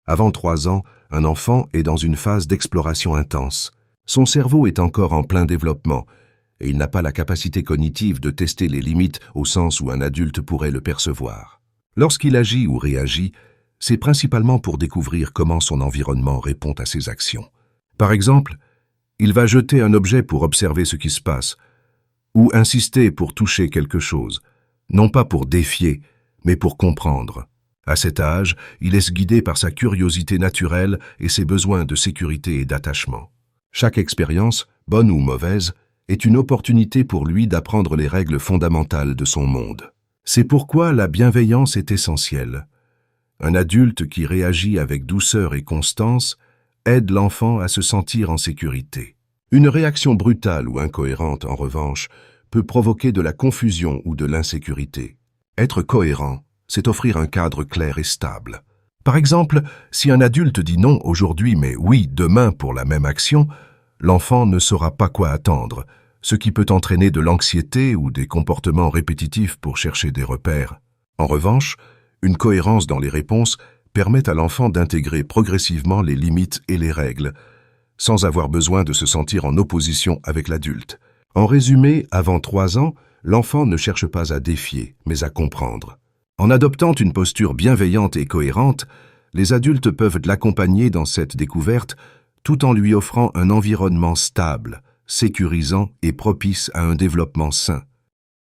Avant 3 ans, un enfant est dans une phase d'exploration intense. Son cerveau est encore en plein développement et il n'a pas la capacité cognitive de tester les limites au sens où un adulte pourrait le percevoir. Lorsqu'il agit ou réagit, c'est principalement pour découvrir comment son environnement répond à ses actions. Par exemple, il va jeter un objet pour observer ce qui se passe, ou insister pour toucher quelque chose, non pas pour défier, mais pour comprendre. À cet âge, il est guidé par sa curiosité naturelle et ses besoins de sécurité et d'attachement. Chaque expérience, bonne ou mauvaise, est une opportunité pour lui d'apprendre les règles fondamentales de son monde. C'est pourquoi la bienveillance est essentielle. Un adulte qui réagit avec douceur et constance aide l'enfant à se sentir en sécurité. Une réaction brutale ou incohérente, en revanche, peut provoquer de la confusion ou de l'insécurité. Être cohérent, c'est offrir un cadre clair et stable. Par exemple, si un adulte dit non aujourd'hui mais oui demain pour la même action, l'enfant ne saura pas quoi attendre, ce qui peut entraîner de l'anxiété ou des comportements répétitifs pour chercher des repères. En revanche, une cohérence dans les réponses permet à l'enfant d'intégrer progressivement les limites et les règles, sans avoir besoin de se sentir en opposition avec l'adulte. En résumé, avant 3 ans, l'enfant ne cherche pas à défier, mais à comprendre. En adoptant une posture bienveillante et cohérente, les adultes peuvent l'accompagner dans cette découverte tout en lui offrant un environnement stable, sécurisant et propice à un développement sain.